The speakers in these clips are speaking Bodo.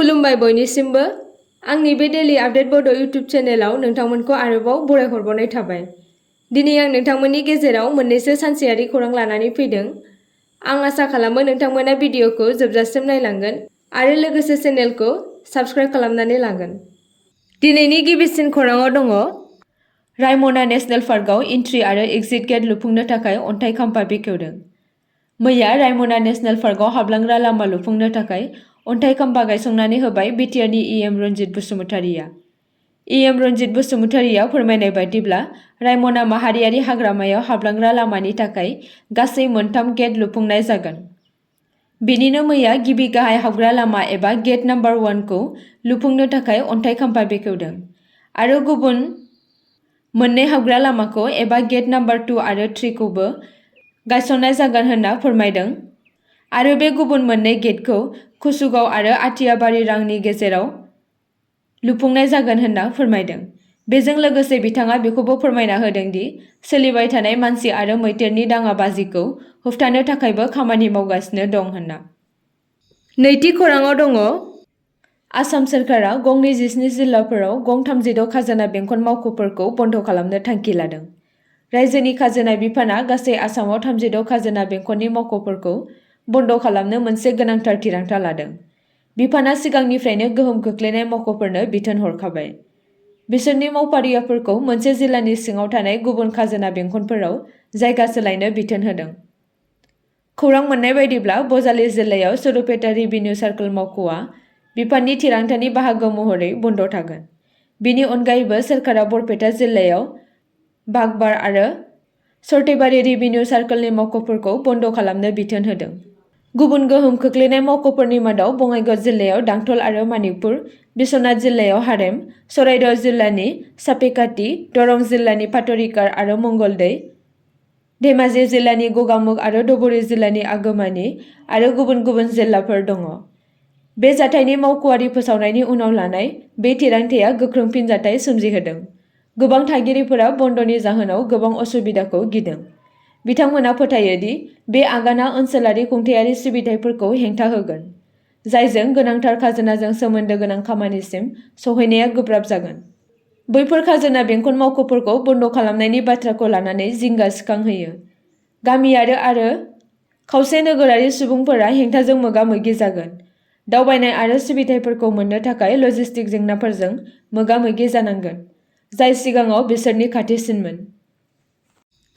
खुलुमबाय बयनिसिमबो आंनि बे डेली आपडेट बड' इउट्युब चेनेलाव नोंथांमोनखौ आरोबाव बरायहरबावनाय थाबाय। दिनै आं नोंथांमोननि गेजेराव मोननैसो सानसेयारि खौरां लानानै फैदों। आं आसा खालामो नोंथांमोना भिडिअखौ जोबजासिम नायलांगोन आरो लोगोसे चेनेलखौ साबस्क्राइब खालामनानै लागोन। दिनैनि गिबिसिन खौराङाव दङ रायमना नेशनेल पार्कआव एन्ट्रि आरो एक्जिट गेट लुफुंनो थाखाय अन्थाइ खाम्फा बेखेवदों। मैया रायमना नेशनेल पार्कआव हाबलांग्रा लामा लुफुंनो थाखाय अन्थाइ खाम्फा गायसंनानै होबाय बिटिआरनि इएम रनजित बसुमतारीया। इएम रनजित बसुमतारीया फोरमायनाय बायदिब्ला रायमना माहारियारि हाग्रामायाव हाबलांग्रा लामानि थाखाय गासै 3 गेट लुफुंनाय जागोन। बेनिनो मैया गिबि गाहाय हाबग्रा लामा एबा गेट नम्बर 1 खौ लुफुंनो थाखाय अन्थाइ खाम्फा बेखेवदों आरो गुबुन मोननै हाबग्रा लामाखौ एबा गेट नम्बर 2 आरो 3 खौबो गायसननाय जागोन होनना फोरमायदों आरो बे गुबुन मोननै गेटखौ कुसुगाव आरो आथियाबारि रांनि गेजेराव लुफुंनाय जागोन होनना फोरमायदों। बेजों लोगोसे बिथाङा बेखौबो फोरमायना होदों दि सोलिबाय थानाय मानसि आरो मैदेरनि दाङाबाजिखौ होबथानो थाखायबो खामानि मावगासिनो दं होनना। नैथि खौराङाव दङ आसाम सोरखारा गं 27 जिल्लाफोराव गं 36 खाजोना बेंखन मावख'फोरखौ बन्द खालामनो थांखि लादों। रायजोनि खाजोना बिफाना गासै आसामाव 36 खाजोना बेंखननि मावख'फोरखौ बन्द खालामनो मोनसे गोनांथार थिरांथा लादों। बिफाना सिगांनिफ्रायनो गोहोम खोख्लैनाय मावख'फोरनो बिथोन हरखाबाय। बिसोरनि मावफारियाफोरखौ मोनसे जिल्लानि सिङाव थानाय गुबुन खाजोना बेंखनफोराव जायगा सोलायनो बिथोन होदों। खौरां मोननाय बायदिब्ला बजालि जिल्लायाव सरुपेटा रेभिनिउ सार्कल मावख'आ बिफाननि थिरांथानि बाहागो महरै बन्द थागोन। बेनि अनगायैबो सोरखारा बरपेटा जिल्लायाव बागबार आरो सर्थेबारि रेभिनिउ सार्कलनि मावख'फोरखौ बन्द खालामनो बिथोन होदों। गुबुन गोहोम खोख्लैनाय मावख'फोरनि मादाव बङाइगाव जिल्लायाव दांथल आरो मानिकपुर, बिश्वनाथ जिल्लायाव हारेम, चराइदेउ जिल्लानि सापेकाटी, दरं जिल्लानि पातरिकार आरो मंगलदै, धेमाजि जिल्लानि गगामुग आरो धुबुरी जिल्लानि आगोमानि आरो गुबुन गुबुन जिल्लाफोर दङ। बे जाथायनि मावख'आरि फोसावनायनि उनाव लानाय बे थिरांथाया गोख्रों फिनजाथाय सोमजिहोदों। गोबां थागिरिफोरा बन्दनि जाहोनाव गोबां असुबिदाखौ गिदों। बिथांमोना फोथायो दि बे आगाना ओनसोलारि खुंथायारि सिबिथाइफोरखौ हेंथा होगोन, जायजों गोनांथार खाजोनाजों सोमोन्दो गोनां खामानिसिम सौहैनाया गोब्राब जागोन। बैफोर खाजोना बेंखन मावख'फोरखौ बन्द खालामनायनि बाथ्राखौ लानानै जिंगा सिखांहोयो। गामियारि आरो खावसे नोगोरारि सुबुंफोरा हेंथाजों मोगा-मोगि जागोन। दावबायनाय आरो सिबिथाइफोरखौ मोननो थाखाय लजिस्टिक जेंनाफोरजों मोगा-मोगि जानांगोन, जाय सिगाङाव बिसोरनि खाथिसिनमोन।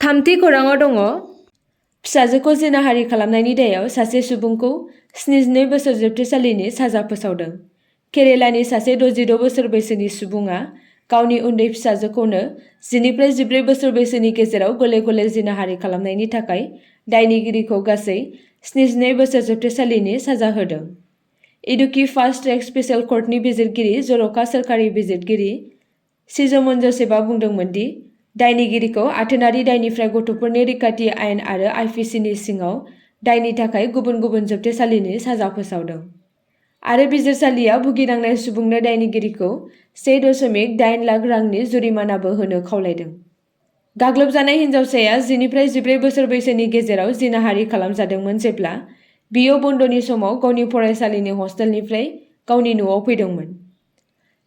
थामथि खौराङाव दङ फिसाजोखौ जिनाहारि खालामनायनि दायाव सासे सुबुंखौ 72 बोसोर जोबथेसालिनि साजा फोसावदों। केरेलानि सासे 66 बोसोर बैसोनि सुबुङा गावनि उन्दै फिसाजोखौनो 10 निफ्राय 14 बोसोर बैसोनि गेजेराव गले-गले जिनाहारि खालामनायनि थाखाय दायनिगिरिखौ गासै 72 बोसोर जोबथेसालिनि साजा होदों। इडुक्की फास्ट ट्रेक स्पेशल कर्टनि बिजिरगिरि जर'खा सोरखारि बिजिरगिरि सिजमोन जसेफआ बुंदोंमोन दि दायनिगिरिखौ आथोनारि दायनिफ्राय गथ'फोरनि रैखाथि आयेन आरो आइपिसिनि सिङाव दायनि थाखाय गुबुन गुबुन जोबथेसालिनि साजा फोसावदों आरो बिजिरसालिया भुगिनांनाय सुबुंनो दायनिगिरिखौ 1.8 लाख रांनि जुरिमानाबो होनो खावलायदों। गाग्लोबजानाय हिन्जावसाया 10 निफ्राय 14 बोसोर बैसोनि गेजेराव जिनाहारि खालामजादोंमोन जेब्ला बियो बन्दनि समाव गावनि फरायसालिनि हस्टेलनिफ्राय गावनि न'आव फैदोंमोन।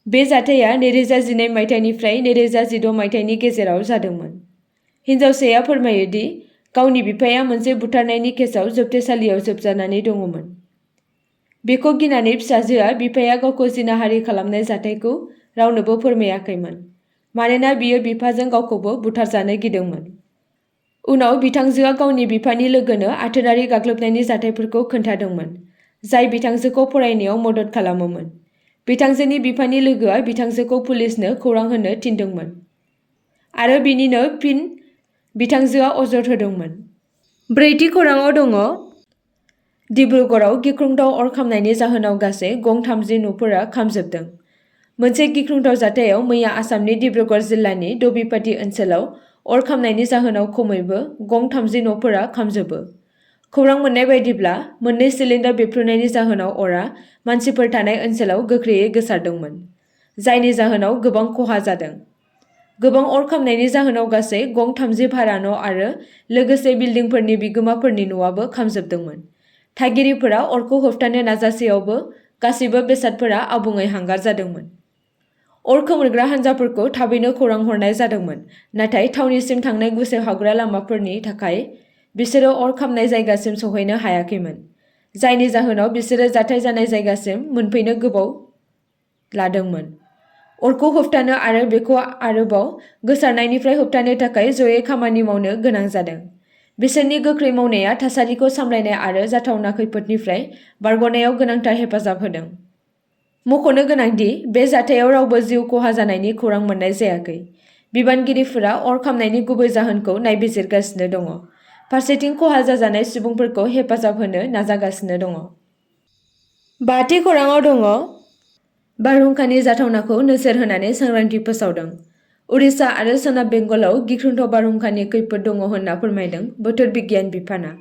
बे जाथाया 2012 मायथाइनिफ्राय 2016 मायथाइनि गेजेराव जादोंमोन। हिन्जावसाया फोरमायो दि गावनि बिफाया मोनसे बुथारनायनि केसआव जोबथेसालियाव जोबजानानै दङमोन। बेखौ गिनानै फिसाजोआ बिफाया गावखौ जिनाहारि खालामनाय जाथायखौ रावनोबो फोरमायाखैमोन, मानोना बियो बिफाजों गावखौबो बुथारजानो गिदोंमोन। उनाव बिथांजोआ गावनि बिफानि लोगोनो आथोनारि गाग्लोबनायनि जाथायफोरखौ खोन्थादोंमोन, जाय बिथांजोखौ फरायनायाव मदद खालामोमोन। बिथांजोनि बिफानि लोगोआ बिथांजोखौ पुलिसनो खौरां होनो थिनदोंमोन आरो बिनिनो फिन बिथांजोआ अजद होदोंमोन। ब्रैथि खौराङाव दङ डिब्रुगड़आव गिख्रंथाव अर खामनायनि जाहोनाव गासै गं 30 न'फोरा खामजोबदों। मोनसे गिख्रंथाव जाथायाव मैया आसामनि डिब्रुगड़ जिल्लानि दबिपाटी ओनसोलाव अर खामनायनि जाहोनाव खमैबो गं 30 न'फोरा खामजोबो। खौरां मोननाय बायदिब्ला मोननै सिलिन्डार बेफ्रुनायनि जाहोनाव अरा मानसिफोर थानाय ओनसोलाव गोख्रैयै गोसारदोंमोन, जायनि जाहोनाव गोबां खहा जादों। गोबां अर खामनायनि जाहोनाव गासै गं 30 भारा न' आरो लोगोसे बिल्डिंफोरनि बिगोमाफोरनि न'आबो खामजोबदोंमोन। थागिरिफोरा अरखौ होबथानो नाजासेयावबो गासैबो बेसादफोरा आबुङै हांगार जादोंमोन। अर खोमोरग्रा हान्जाफोरखौ थाबैनो खौरां हरनाय जादोंमोन, नाथाय थावनिसिम थांनाय गुसेब हाबग्रा लामाफोरनि थाखाय बिसोरो अर खामनाय जायगासिम सौहैनो हायाखैमोन, जायनि जाहोनाव बिसोरो जाथाय जानाय जायगासिम मोनफैनो गोबाव लादोंमोन। अरखौ होबथानो आरो बेखौ आरोबाव गोसारनायनिफ्राय होबथानो थाखाय जयै खामानि मावनो गोनां जादों। बिसोरनि गोख्रै मावनाया थासारिखौ सामलायनाय आरो जाथावना खैफोदनिफ्राय बारग'नायाव गोनांथार हेफाजाब होदों। मख'नो गोनांदि बे जाथायाव रावबो जिउ खहा जानायनि खौरां मोननाय जायाखै। बिबानगिरिफोरा अर खामनायनि गुबै जाहोनखौ नायबिजिरगासिनो दङ, फारसेथिं खहा जाजानाय सुबुंफोरखौ हेफाजाब होनो नाजागासिनो दङ। 5थि खौराङाव दङ बारहुंखानि जाथावनाखौ नोजोर होनानै सांग्रांथि फोसावदों। उरिष्या आरो सोनाब बेंगलाव गिख्रंथाव बारहुंखानि खैफोद दङ होनना फोरमायदों बोथोर बिगियान बिफाना।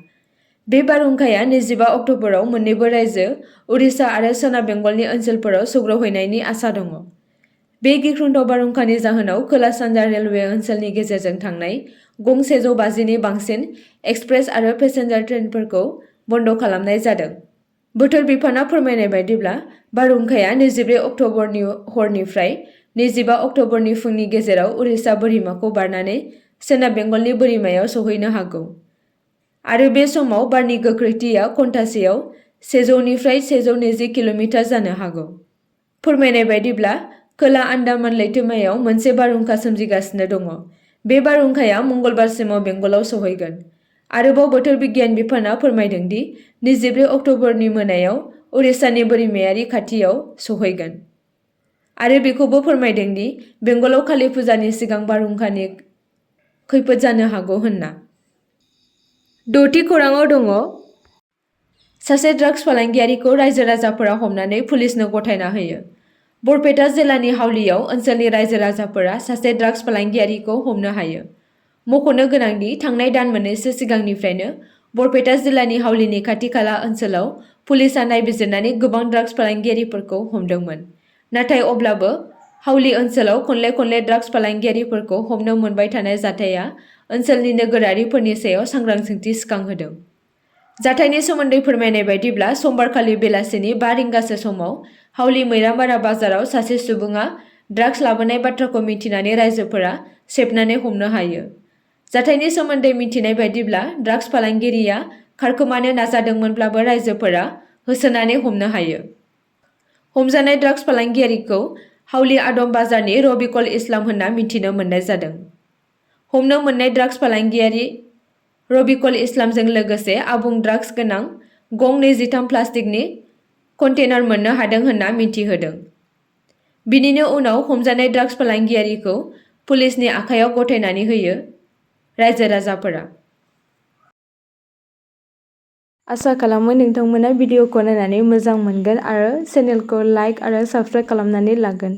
बे बारहुंखाया 25 अक्ट'बराव मोन्नैबो रायजो उरिष्या आरो सोनाब बेंगलनि ओनसोलफोराव सौग्रावहैनायनि आसा दङ। बे गिख्रंथाव बारहुंखानि जाहोनाव खोला-सानजा रेलवे ओनसोलनि गेजेरजों थांनाय गं 150 नि बांसिन एक्सप्रेस आरो पेसेन्जार ट्रेनफोरखौ बन्द' खालामनाय जादों। बोथोर बिफाना फोरमायनाय बायदिब्ला बारहुंखाया 24 अक्ट'बरनि हरनिफ्राय 25 अक्ट'बरनि फुंनि गेजेराव उरिष्या बोरिमाखौ बारनानै सोनाब बेंगलनि बोरिमायाव सौहैनो हागौ आरो बे समाव बारनि गोख्रैथिया घन्टासेआव 100 निफ्राय 120 किल'मिटार जानो हागौ। फोरमायनाय बायदिब्ला खोला आन्डामान लैथोमायाव मोनसे बारहुंखा सोमजिगासिनो दङ। बे बारहुंखाया मंगलबारसिमाव बेंगलाव सौहैगोन। आरोबाव बोथोर बिगियान बिफाना फोरमायदों दि 24 अक्ट'बरनि मोनायाव उरिष्यानि बोरिमायारि खाथियाव सौहैगोन आरो बेखौबो फोरमायदों दि बेंगलाव कालि फुजानि सिगां बारहुंखानि खैफोद जानो हागौ होनना। 6थि खौराङाव दङ सासे ड्राग्स फालांगियारिखौ रायजो राजाफोरा हमनानै पुलिसनो गथायना होयो। बरपेटा जिल्लानि हावलियाव ओनसोलनि रायजो राजाफोरा सासे ड्राग्स फालांगियारिखौ हमनो हायो। मख'नो गोनांदि थांनाय दान मोननैसो सिगांनिफ्रायनो बरपेटा जिल्लानि हावलिनि खाथि-खाला ओनसोलाव पुलिसआ नायबिजिरनानै गोबां ड्राग्स फालांगियारिफोरखौ हमदोंमोन। नाथाय अब्लाबो हावलि ओनसोलाव खनले-खनले ड्राग्स फालांगियारिफोरखौ हमनो मोनबाय थानाय जाथाया ओनसोलनि नोगोरारिफोरनि सायाव सांग्रां सोंथि सिखांहोदों। जाथायनि सोमोन्दै फोरमायनाय बायदिब्ला समबारखालि बेलासिनि 5 रिंगासो समाव हावलि मैरामारा बाजाराव सासे सुबुङा ड्राग्स लाबोनाय बाथ्राखौ मिथिनानै रायजोफोरा सेबनानै हमनो हायो। जाथायनि सोमोन्दै मिथिनाय बायदिब्ला ड्राग्स फालांगिरिया खारखोमानो नाजादोंमोनब्लाबो रायजोफोरा होसोनानै हमनो हायो। हमजानाय ड्राग्स फालांगियारिखौ हावलि आदम बाजारनि रबिकुल इस्लाम होनना मिथिनो मोननाय जादों। हमनो मोननाय ड्राग्स फालांगियारि रबिकुल इस्लामजों लोगोसे आबुं ड्राग्स गोनां गं 23 प्लास्टिकनि कन्टेनार मोननो हादों होनना मिथिहोदों। बिनिनो उनाव हमजानाय ड्राग्स फालांगियारिखौ पुलिसनि आखायाव गथायनानै होयो रायजो राजाफोरा। आसा खालामो नोंथांमोना भिडिअखौ नायनानै मोजां मोनगोन आरो चेनेलखौ लाइक आरो साबस्क्राइब खालामनानै लागोन।